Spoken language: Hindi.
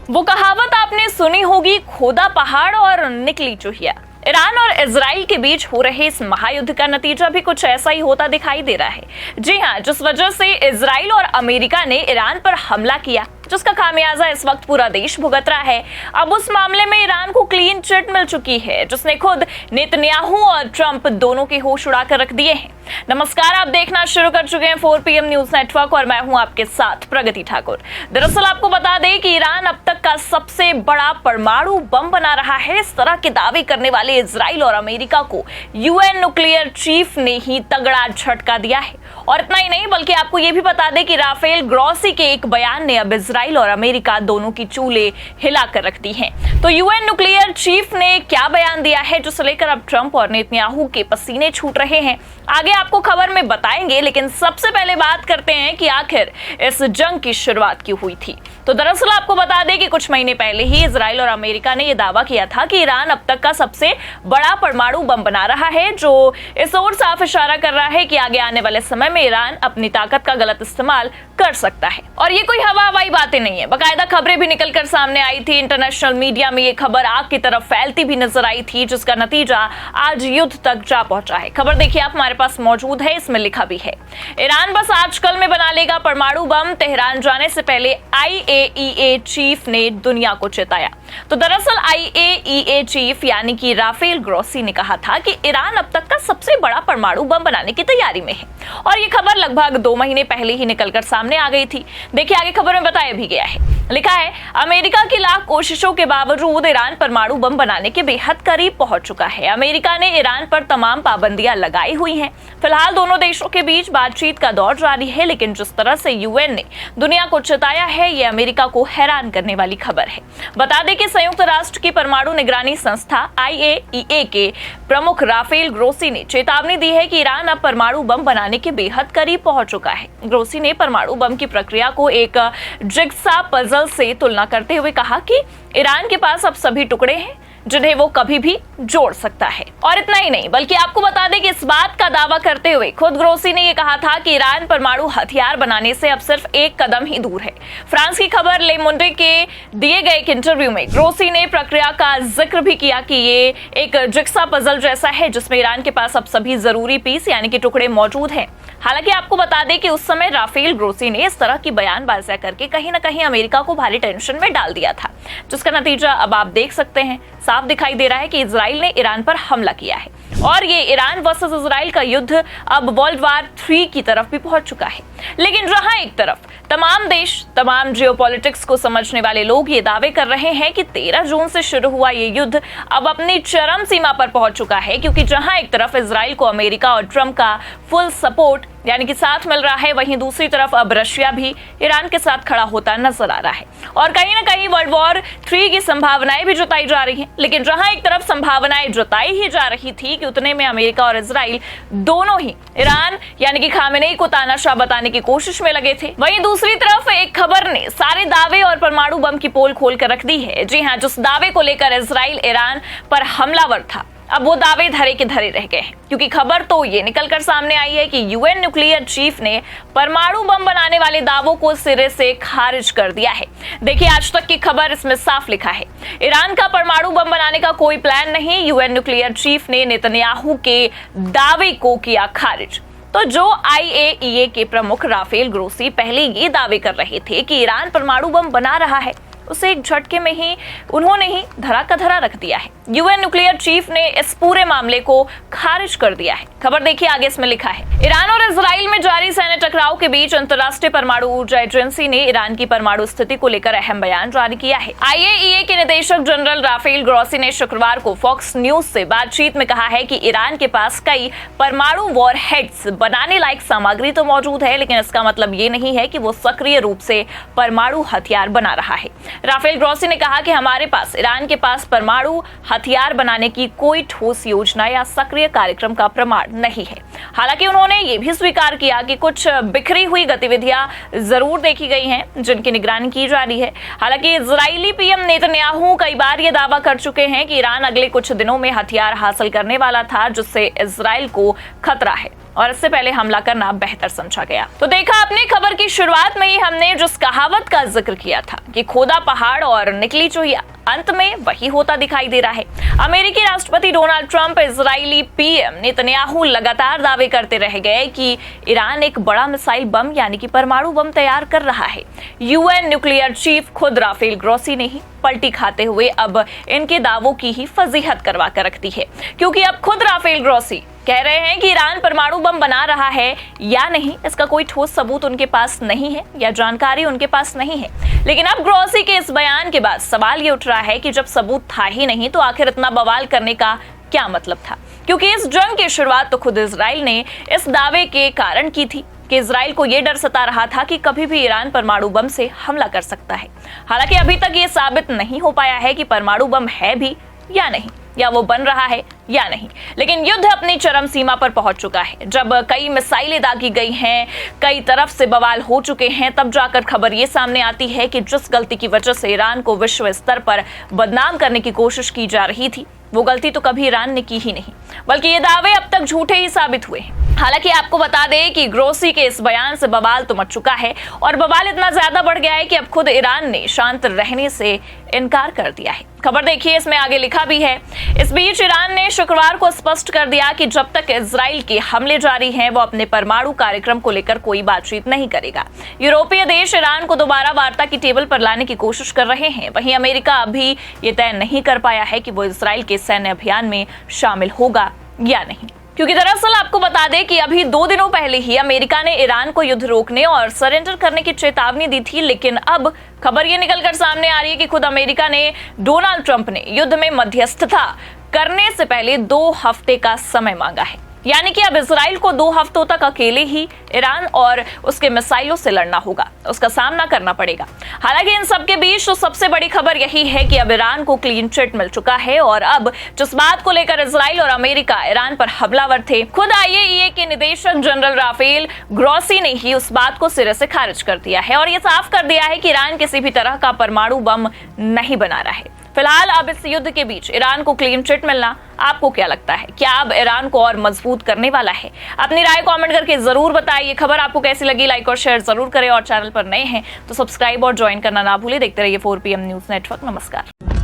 वो कहावत आपने सुनी होगी, खोदा पहाड़ और निकली चूहिया। ईरान और इजराइल के बीच हो रहे इस महायुद्ध का नतीजा भी कुछ ऐसा ही होता दिखाई दे रहा है। जी हां, जिस वजह से इजराइल और अमेरिका ने ईरान पर हमला किया, जिसका खामियाजा इस वक्त पूरा देश भुगत रहा है। अब उस मामले में ईरान को क्लीन चिट मिल चुकी है, जिसने खुद नेतन्याहू और ट्रंप दोनों के होश उड़ा कर रख दिए हैं। नमस्कार, आप देखना शुरू कर चुके हैं 4 PM न्यूज नेटवर्क और मैं हूं आपके साथ प्रगति ठाकुर। दरअसल आपको बता दें कि ईरान अब तक का सबसे बड़ा परमाणु बम बना रहा है। इस तरह के दावे करने वाले इजराइल और अमेरिका को UN न्यूक्लियर चीफ ने ही तगड़ा झटका दिया है। और इतना ही नहीं, बल्कि आपको यह भी बता दें कि राफेल ग्रॉसी के एक बयान ने अब इजराइल और अमेरिका दोनों की चूल्हे हिलाकर रख दी हैं। तो UN न्यूक्लियर चीफ ने क्या बयान दिया है, जिसे लेकर अब ट्रंप और नेतन्याहू के पसीने छूट रहे हैं, आगे आपको खबर में बताएंगे। लेकिन सबसे पहले बात करते हैं कि आखिर इस जंग की शुरुआत क्यों हुई थी। तो दरअसल आपको बता दें कि कुछ महीने पहले ही इजराइल और अमेरिका ने यह दावा किया था कि ईरान अब तक का सबसे बड़ा परमाणु बम बना रहा है, जो इस ओर साफ इशारा कर रहा है कि आगे आने वाले समय में ईरान अपनी ताकत का गलत इस्तेमाल कर सकता है। और ये कोई हवाई बातें नहीं है, बाकायदा खबरें भी निकलकर सामने आई थी। इंटरनेशनल मीडिया में ये खबर आग की तरफ फैलती भी नजर आई थी, जिसका नतीजा आज युद्ध तक जा पहुंचा है। खबर देखिए, आप हमारे पास मौजूद है, इसमें लिखा भी है, ईरान बस आजकल में बना लेगा परमाणु बम, तेहरान जाने से पहले IAEA चीफ ने दुनिया को चेताया। तो दरअसल IAEA चीफ यानी कि राफेल ग्रॉसी ने कहा था कि ईरान अब तक का सबसे बड़ा परमाणु बम बनाने की तैयारी में है। और ये खबर लगभग 2 महीने पहले ही निकलकर सामने आ गई थी। देखिए आगे खबर में बताया भी गया है, लिखा है, अमेरिका की लाख कोशिशों के बावजूद ईरान परमाणु बम बनाने के बेहद करीब पहुंच चुका है। अमेरिका ने ईरान पर तमाम पाबंदियां लगाई हुई हैं। फिलहाल दोनों देशों के बीच बातचीत का दौर जारी है, लेकिन जिस तरह से UN ने दुनिया को चेताया है, ये अमेरिका को हैरान करने वाली खबर है। बता दें कि संयुक्त राष्ट्र की परमाणु निगरानी संस्था IAEA के प्रमुख राफेल ग्रोसी ने चेतावनी दी है कि ईरान अब परमाणु बम बनाने के बेहद करीब पहुंच चुका है। ग्रोसी ने परमाणु बम की प्रक्रिया को एक जिगसा पजल से तुलना करते हुए कहा कि ईरान के पास अब सभी टुकड़े हैं जिन्हें वो कभी भी जोड़ सकता है। और इतना ही नहीं, बल्कि आपको बता दें कि इस बात का दावा करते हुए खुद ग्रोसी ने यह कहा था कि ईरान परमाणु हथियार बनाने से अब सिर्फ एक कदम ही दूर है। फ्रांस की खबर ले मुंडे के दिए गए एक इंटरव्यू में ग्रोसी ने प्रक्रिया का जिक्र भी किया कि ये एक जिगसा पजल जैसा है, जिसमें ईरान के पास अब सभी जरूरी पीस यानी कि टुकड़े मौजूद हैं। हालांकि आपको बता दें कि उस समय राफेल ग्रोसी ने इस तरह की बयानबाजियां करके कहीं ना कहीं अमेरिका को भारी टेंशन में डाल दिया था, जिसका नतीजा अब आप देख सकते हैं। साफ दिखाई दे रहा है कि इजराइल ने ईरान पर हमला किया है और ये ईरान वर्सेस इजराइल का युद्ध अब वर्ल्ड वार 3 की तरफ भी पहुंच चुका है। लेकिन जहां एक तरफ तमाम देश, तमाम जियोपॉलिटिक्स को समझने वाले लोग ये दावे कर रहे हैं कि 13 जून से शुरू हुआ ये युद्ध अब अपनी चरम सीमा पर पहुंच चुका है, क्योंकि जहां एक तरफ इजराइल को अमेरिका और ट्रंप का फुल सपोर्ट यानी कि साथ मिल रहा है, वहीं दूसरी तरफ अब रशिया भी ईरान के साथ खड़ा होता नजर आ रहा है और कहीं ना कहीं वर्ल्ड वॉर 3 की संभावनाएं भी जताई जा रही हैं। लेकिन जहां एक तरफ संभावनाएं जताई ही जा रही थी कि उतने में अमेरिका और इजराइल दोनों ही ईरान यानी कि खामेनेई को तानाशाह बताने की कोशिश में लगे थे, वहीं दूसरी तरफ एक खबर ने सारे दावे और परमाणु बम की पोल खोल कर रख दी है। जी हां, जिस दावे को लेकर इजराइल ईरान पर हमलावर था, अब वो दावे धरे के धरे रह गए हैं, क्योंकि खबर तो ये निकलकर सामने आई है कि UN न्यूक्लियर चीफ ने परमाणु बम बनाने वाले दावों को सिरे से खारिज कर दिया है। देखिए आज तक की खबर, इसमें साफ लिखा है, ईरान का परमाणु बम बनाने का कोई प्लान नहीं। UN न्यूक्लियर चीफ ने नेतन्याहू के दावे को किया खारिज। तो जो IAEA के प्रमुख राफेल ग्रोसी पहले ये दावे कर रहे थे कि ईरान परमाणु बम बना रहा है, उसे एक झटके में ही उन्होंने ही धरा का धरा रख दिया है। UN न्यूक्लियर चीफ ने इस पूरे मामले को खारिज कर दिया है। खबर देखिए आगे, इसमें लिखा है, ईरान और इजराइल में जारी सैन्य टकराव के बीच अंतर्राष्ट्रीय परमाणु ऊर्जा एजेंसी ने ईरान की परमाणु स्थिति को लेकर अहम बयान जारी किया है। IAEA के निदेशक जनरल राफेल ग्रॉसी ने शुक्रवार को फॉक्स न्यूज से बातचीत में कहा है कि ईरान के पास कई परमाणु वॉर हेड्स बनाने लायक सामग्री तो मौजूद है, लेकिन इसका मतलब ये नहीं है कि वो सक्रिय रूप से परमाणु हथियार बना रहा है। राफेल ग्रॉसी ने कहा कि हमारे पास ईरान के पास परमाणु हथियार बनाने की कोई ठोस योजना या सक्रिय कार्यक्रम का प्रमाण नहीं है। हालांकि उन्होंने ये भी स्वीकार किया कि कुछ बिखरी हुई गतिविधियां जरूर देखी गई हैं, जिनकी निगरानी की जा रही है। हालांकि इजरायली PM नेतन्याहू कई बार ये दावा कर चुके हैं कि ईरान अगले कुछ दिनों में हथियार हासिल करने वाला था, जिससे इजराइल को खतरा है। और इससे पहले हमला करना बेहतर समझा गया। तो देखा आपने, खबर की शुरुआत में ही हमने जिस कहावत का जिक्र किया था कि खोदा पहाड़ और निकली चूहिया, अंत में वही होता दिखाई दे रहा है। अमेरिकी राष्ट्रपति Donald Trump, Israeli PM Netanyahu लगातार दावे करते रह गए कि ईरान एक बड़ा मिसाइल बम यानी कि परमाणु बम तैयार कर रहा है। यूएन न्यूक्लियर चीफ खुद राफेल ग्रोसी ने ही पलटी खाते हुए अब इनके दावों की ही फजीहत करवा कर रख दी है, क्योंकि अब खुद राफेल ग्रोसी कह रहे हैं कि ईरान परमाणु बम बना रहा है या नहीं, इसका कोई ठोस सबूत उनके पास नहीं है या जानकारी उनके पास नहीं है। लेकिन अब ग्रोसी के इस बयान के बाद सवाल ये उठ रहा है कि जब सबूत था ही नहीं तो आखिर इतना बवाल करने का क्या मतलब था, क्योंकि इस जंग की शुरुआत तो खुद इजराइल ने इस दावे के कारण की थी कि इजराइल को यह डर सता रहा था कि कभी भी ईरान परमाणु बम से हमला कर सकता है। हालांकि अभी तक ये साबित नहीं हो पाया है कि परमाणु बम है भी या नहीं, या वो बन रहा है या नहीं। लेकिन युद्ध अपनी चरम सीमा पर पहुंच चुका है। जब कई मिसाइलें दागी गई हैं, कई तरफ से बवाल हो चुके हैं, तब जाकर खबर ये सामने आती है कि जिस गलती की वजह से ईरान को विश्व स्तर पर बदनाम करने की कोशिश की जा रही थी, वो गलती तो कभी ईरान ने की ही नहीं, बल्कि ये दावे अब तक झूठे ही साबित हुए हैं। हालांकि आपको बता दें कि ग्रोसी के इस बयान से बवाल तो मच चुका है और बवाल इतना ज्यादा बढ़ गया है कि अब खुद ईरान ने शांत रहने से इनकार कर दिया है। खबर देखिए, इसमें आगे लिखा भी है। इस बीच ईरान ने शुक्रवार को स्पष्ट कर दिया कि जब तक इजराइल के हमले जारी हैं, वो अपने परमाणु कार्यक्रम को लेकर कोई बातचीत नहीं करेगा। यूरोपीय देश ईरान को दोबारा वार्ता की टेबल पर लाने की कोशिश कर रहे हैं। वहीं अमेरिका अभी ये तय नहीं कर पाया है कि वो इजराइल के सैन्य अभियान में शामिल होगा या नहीं, क्योंकि दरअसल आपको बता दें कि अभी 2 दिनों पहले ही अमेरिका ने ईरान को युद्ध रोकने और सरेंडर करने की चेतावनी दी थी। लेकिन अब खबर ये निकलकर सामने आ रही है कि खुद अमेरिका ने, डोनाल्ड ट्रंप ने युद्ध में मध्यस्थता करने से पहले 2 हफ्ते का समय मांगा है। यानी कि अब इजराइल को 2 हफ्तों तक अकेले ही ईरान और उसके मिसाइलों से लड़ना होगा, उसका सामना करना पड़ेगा। हालांकि इन सब के बीच तो सबसे बड़ी खबर यही है कि अब ईरान को क्लीन चिट मिल चुका है और अब जिस बात को लेकर इजराइल और अमेरिका ईरान पर हमलावर थे, खुद आईएईए के निदेशक जनरल राफेल ग्रोसी ने ही उस बात को सिरे से खारिज कर दिया है और ये साफ कर दिया है कि ईरान किसी भी तरह का परमाणु बम नहीं बना रहा है। फिलहाल अब इस युद्ध के बीच ईरान को क्लीन चिट मिलना आपको क्या लगता है? क्या अब ईरान को और मजबूत करने वाला है? अपनी राय कमेंट करके जरूर बताइए। खबर आपको कैसी लगी, लाइक और शेयर जरूर करें और चैनल पर नए हैं तो सब्सक्राइब और ज्वाइन करना ना भूलें। देखते रहिए 4PM न्यूज नेटवर्क। नमस्कार।